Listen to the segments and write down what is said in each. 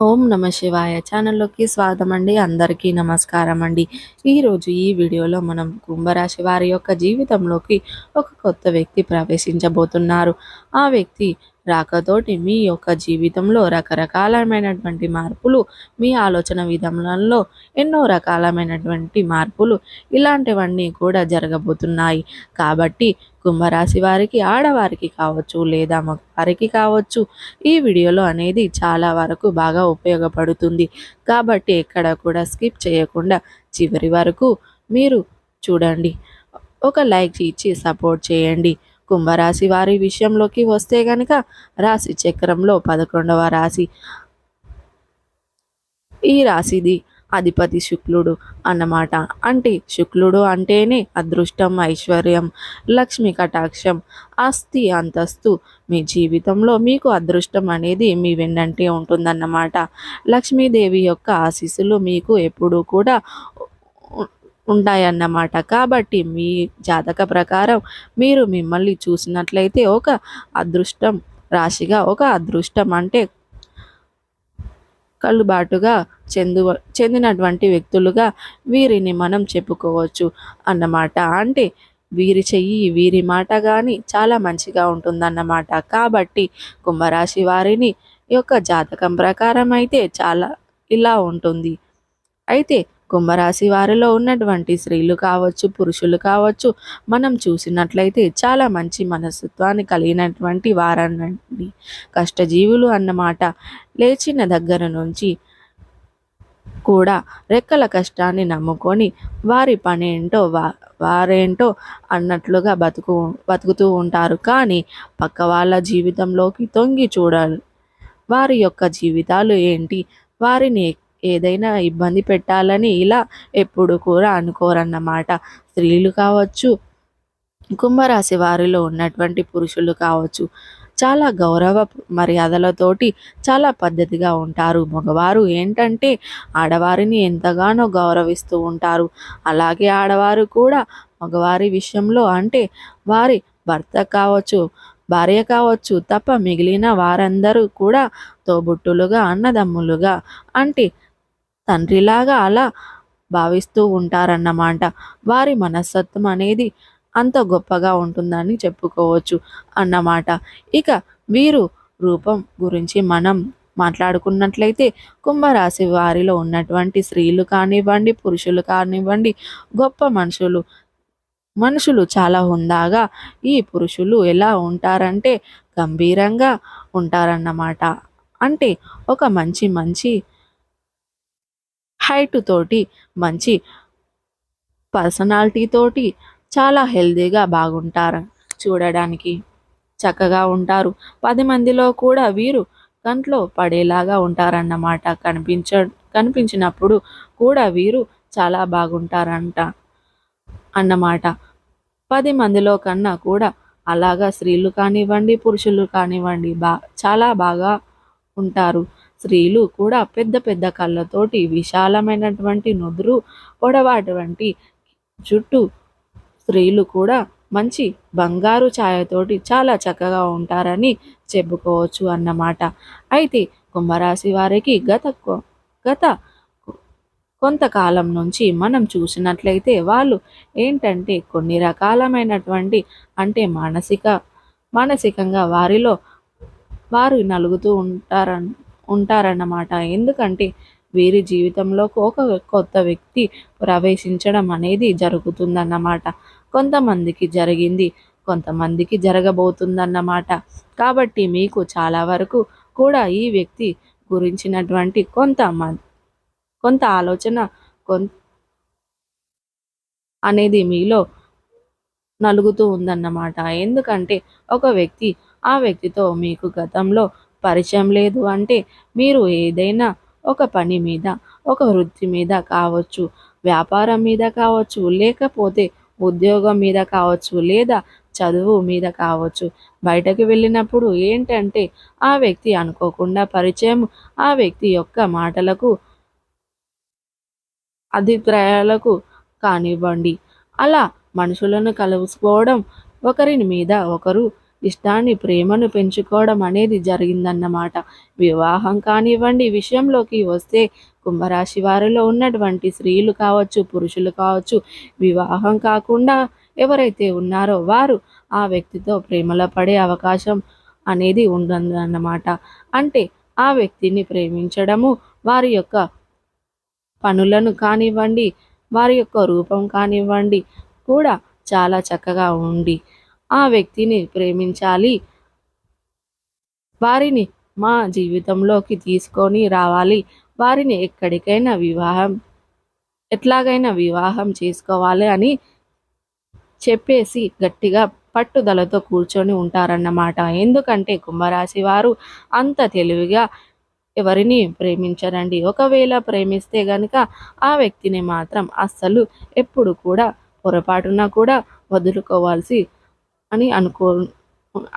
ఓం నమ శివాయ ఛానల్లోకి స్వాగతం అండి. అందరికీ నమస్కారం అండి. ఈరోజు ఈ వీడియోలో మనం కుంభరాశి వారి యొక్క జీవితంలోకి ఒక కొత్త వ్యక్తి ప్రవేశించబోతున్నారు. ఆ వ్యక్తి రాకతోటి మీ యొక్క జీవితంలో రకరకాలమైనటువంటి మార్పులు, మీ ఆలోచన విధానంలో ఎన్నో రకాలమైనటువంటి మార్పులు ఇలాంటివన్నీ కూడా జరగబోతున్నాయి. కాబట్టి కుంభరాశి వారికి ఆడవారికి కావచ్చు లేదా మగవారికి కావచ్చు ఈ వీడియోలో అనేది చాలా వరకు బాగా ఉపయోగపడుతుంది. కాబట్టి ఎక్కడ కూడా స్కిప్ చేయకుండా చివరి వరకు మీరు చూడండి. ఒక లైక్ ఇచ్చి సపోర్ట్ చేయండి. కుంభరాశి వారి విషయంలోకి వస్తే గనక రాశి చక్రంలో 11వ రాశి. ఈ రాశిది అధిపతి శుక్లుడు అన్నమాట. అంటే శుక్లుడు అంటేనే అదృష్టం, ఐశ్వర్యం, లక్ష్మి కటాక్షం, ఆస్తి, అంతస్తు. మీ జీవితంలో మీకు అదృష్టం అనేది మీ వెన్నంటే ఉంటుందన్నమాట. లక్ష్మీదేవి యొక్క ఆశీస్సులు మీకు ఎప్పుడూ కూడా ఉ- ఉంటాయన్నమాట. కాబట్టి మీ జాతక ప్రకారం మీరు మిమ్మల్ని చూసినట్లయితే ఒక అదృష్టం రాశిగా, ఒక అదృష్టం అంటే కళ్ళుబాటుగా చెందినటువంటి వ్యక్తులుగా వీరిని మనం చెప్పుకోవచ్చు అన్నమాట. అంటే వీరి చెయ్యి వీరి మాట కానీ చాలా మంచిగా ఉంటుందన్నమాట. కాబట్టి కుంభరాశి వారిని యొక్క జాతకం ప్రకారం అయితే చాలా ఇలా ఉంటుంది. అయితే కుంభరాశి వారిలో ఉన్నటువంటి స్త్రీలు కావచ్చు, పురుషులు కావచ్చు, మనం చూసినట్లయితే చాలా మంచి మనస్తత్వాన్ని కలిగినటువంటి వారనండి. కష్టజీవులు అన్నమాట. లేచిన దగ్గర నుంచి కూడా రెక్కల కష్టాన్ని నమ్ముకొని వారి పనేంటో వారేంటో అన్నట్లుగా బతుకుతూ ఉంటారు. కానీ పక్క వాళ్ళ జీవితంలోకి తొంగి చూడాలి. వారి యొక్క జీవితాలు ఏంటి, వారిని ఏదైనా ఇబ్బంది పెట్టాలని ఇలా ఎప్పుడు కూడా అనుకోరన్నమాట. స్త్రీలు కావచ్చు, కుంభరాశి వారిలో ఉన్నటువంటి పురుషులు కావచ్చు, చాలా గౌరవ మర్యాదలతోటి చాలా పద్ధతిగా ఉంటారు. మగవారు ఏంటంటే ఆడవారిని ఎంతగానో గౌరవిస్తూ ఉంటారు. అలాగే ఆడవారు కూడా మగవారి విషయంలో అంటే వారి భర్త కావచ్చు, భార్య కావచ్చు తప్ప మిగిలిన వారందరూ కూడా తోబుట్టులుగా, అన్నదమ్ములుగా అంటే తండ్రిలాగా అలా భావిస్తూ ఉంటారన్నమాట. వారి మనస్తత్వం అనేది అంత గొప్పగా ఉంటుందని చెప్పుకోవచ్చు అన్నమాట. ఇక వీరు రూపం గురించి మనం మాట్లాడుకున్నట్లయితే కుంభరాశి వారిలో ఉన్నటువంటి స్త్రీలు కానివ్వండి, పురుషులు కానివ్వండి, గొప్ప మనుషులు చాలా హుందాగా ఈ పురుషులు ఎలా ఉంటారంటే గంభీరంగా ఉంటారన్నమాట. అంటే ఒక మంచి మంచి హైట్ తోటి, మంచి పర్సనాలిటీ తోటి చాలా హెల్తీగా బాగుంటారు. చూడడానికి చక్కగా ఉంటారు. 10 మందిలో కూడా వీరు కంట్లో పడేలాగా ఉంటారన్నమాట. కనిపించినప్పుడు కూడా వీరు చాలా బాగుంటారంట అన్నమాట. 10 మందిలో కన్నా కూడా అలాగా స్త్రీలు కానివ్వండి, పురుషులు కానివ్వండి చాలా బాగా ఉంటారు. స్త్రీలు కూడా పెద్ద పెద్ద కళ్ళతోటి, విశాలమైనటువంటి నుదురు, పొడవాటువంటి జుట్టు, స్త్రీలు కూడా మంచి బంగారు ఛాయతోటి చాలా చక్కగా ఉంటారని చెప్పుకోవచ్చు అన్నమాట. అయితే కుంభరాశి వారికి గత కొంతకాలం నుంచి మనం చూసినట్లయితే వాళ్ళు ఏంటంటే కొన్ని రకాలమైనటువంటి అంటే మానసికంగా వారు నలుగుతూ ఉంటారన్నమాట. ఎందుకంటే వీరి జీవితంలోకి ఒక కొత్త వ్యక్తి ప్రవేశించడం అనేది జరుగుతుందన్నమాట. కొంతమందికి జరిగింది, కొంతమందికి జరగబోతుందన్నమాట. కాబట్టి మీకు చాలా వరకు కూడా ఈ వ్యక్తి గురించినటువంటి కొంత ఆలోచన కొన్ అనేది మీలో నలుగుతూ ఉందన్నమాట. ఎందుకంటే ఒక వ్యక్తి ఆ వ్యక్తితో మీకు గతంలో పరిచయం లేదు అంటే మీరు ఏదైనా ఒక పని మీద, ఒక వృత్తి మీద కావచ్చు, వ్యాపారం మీద కావచ్చు, లేకపోతే ఉద్యోగం మీద కావచ్చు, లేదా చదువు మీద కావచ్చు. బయటకు వెళ్ళినప్పుడు ఏంటంటే ఆ వ్యక్తి అనుకోకుండా పరిచయం, ఆ వ్యక్తి యొక్క మాటలకు, అభిప్రాయాలకు కానివ్వండి. అలా మనుషులను కలుసుకోవడం, ఒకరిని మీద ఒకరు ఇష్టాన్ని, ప్రేమను పెంచుకోవడం అనేది జరిగిందన్నమాట. వివాహం కానివ్వండి విషయంలోకి వస్తే కుంభరాశి వారిలో ఉన్నటువంటి స్త్రీలు కావచ్చు, పురుషులు కావచ్చు, వివాహం కాకుండా ఎవరైతే ఉన్నారో వారు ఆ వ్యక్తితో ప్రేమలో పడే అవకాశం అనేది ఉందన్నమాట. అంటే ఆ వ్యక్తిని ప్రేమించడము, వారి యొక్క పనులను కానివ్వండి, వారి యొక్క రూపం కానివ్వండి కూడా చాలా చక్కగా ఉండి, ఆ వ్యక్తిని ప్రేమించాలి, వారిని మా జీవితంలోకి తీసుకొని రావాలి, వారిని ఎట్లాగైనా వివాహం చేసుకోవాలి అని చెప్పేసి గట్టిగా పట్టుదలతో కూర్చొని ఉంటారన్నమాట. ఎందుకంటే కుంభరాశి వారు అంత తెలివిగా ఎవరిని ప్రేమించరండి. ఒకవేళ ప్రేమిస్తే గనుక ఆ వ్యక్తిని మాత్రం అస్సలు ఎప్పుడు కూడా పొరపాటున కూడా వదులుకోవాల్సి అని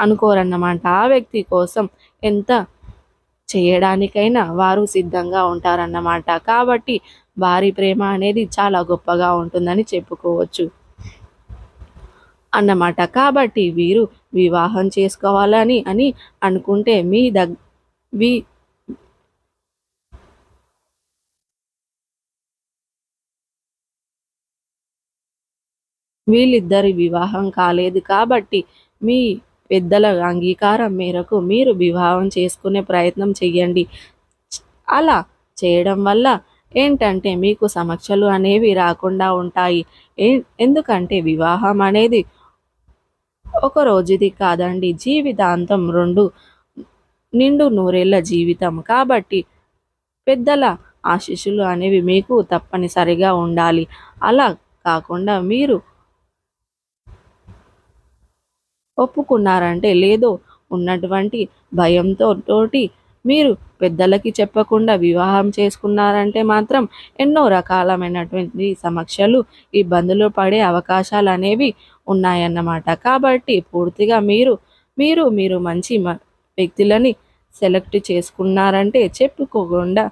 అనుకోరన్నమాట. ఆ వ్యక్తి కోసం ఎంత చేయడానికైనా వారు సిద్ధంగా ఉంటారన్నమాట. కాబట్టి వారి ప్రేమ అనేది చాలా గొప్పగా ఉంటుందని చెప్పుకోవచ్చు అన్నమాట. కాబట్టి వీరు వివాహం చేసుకోవాలని అని అనుకుంటే మీ దగ్ వీ వీళ్ళిద్దరి వివాహం కాలేదు కాబట్టి మీ పెద్దల అంగీకారం మేరకు మీరు వివాహం చేసుకునే ప్రయత్నం చెయ్యండి. అలా చేయడం వల్ల ఏంటంటే మీకు సమస్యలు అనేవి రాకుండా ఉంటాయి. ఏ ఎందుకంటే వివాహం అనేది ఒక రోజుది కాదండి. జీవితాంతం నిండు నూరేళ్ల జీవితం. కాబట్టి పెద్దల ఆశీస్సులు అనేవి మీకు తప్పనిసరిగా ఉండాలి. అలా కాకుండా మీరు ఒప్పుకున్నారంటే లేదో ఉన్నటువంటి భయంతోటి మీరు పెద్దలకి చెప్పకుండా వివాహం చేసుకున్నారంటే మాత్రం ఎన్నో రకాలమైనటువంటి సమస్యలు, ఇబ్బందులు పడే అవకాశాలు అనేవి ఉన్నాయన్నమాట. కాబట్టి పూర్తిగా మీరు మంచి వ్యక్తులని సెలెక్ట్ చేసుకున్నారంటే చెప్పుకోకుండా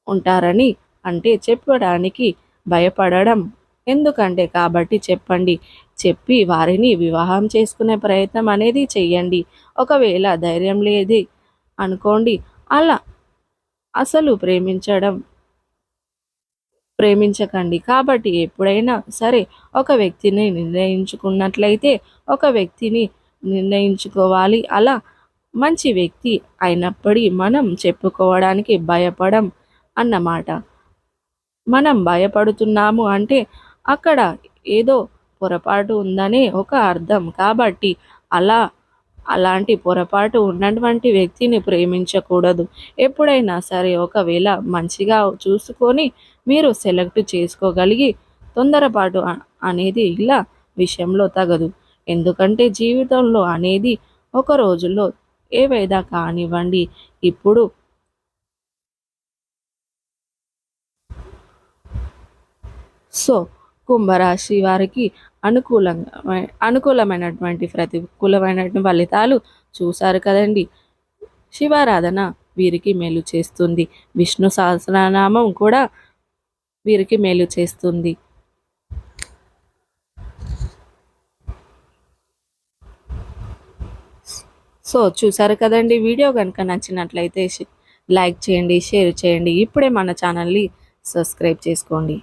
ఉంటారని అంటే చెప్పడానికి భయపడడం ఎందుకంటే కాబట్టి చెప్పండి. చెప్పి వారిని వివాహం చేసుకునే ప్రయత్నం అనేది చెయ్యండి. ఒకవేళ ధైర్యం లేదే అనుకోండి, అలా అసలు ప్రేమించకండి. కాబట్టి ఎప్పుడైనా సరే ఒక వ్యక్తిని నిర్ణయించుకున్నట్లయితే ఒక వ్యక్తిని నిర్ణయించుకోవాలి. అలా మంచి వ్యక్తి అయినప్పటికీ మనం చెప్పుకోవడానికి భయపడం అన్నమాట. మనం భయపడుతున్నాము అంటే అక్కడ ఏదో పొరపాటు ఉందనే ఒక అర్థం. కాబట్టి అలా అలాంటి పొరపాటు ఉన్నటువంటి వ్యక్తిని ప్రేమించకూడదు. ఎప్పుడైనా సరే ఒకవేళ మంచిగా చూసుకొని మీరు సెలెక్ట్ చేసుకోగలిగి తొందరపాటు అనేది ఇలా విషయంలో తగదు. ఎందుకంటే జీవితంలో అనేది ఒక రోజుల్లో ఏవైనా కానివ్వండి. ఇప్పుడు సో, కుంభరాశి వారికి అనుకూలమైనటువంటి ప్రతికూలమైనటువంటి ఫలితాలు చూశారు కదండి. శివారాధన వీరికి మేలు చేస్తుంది. విష్ణు సహస్రనామం కూడా వీరికి మేలు చేస్తుంది. సో, చూశారు కదండి. వీడియో కనుక నచ్చినట్లయితే లైక్ చేయండి, షేర్ చేయండి. ఇప్పుడే మన ఛానల్ని సబ్స్క్రైబ్ చేసుకోండి.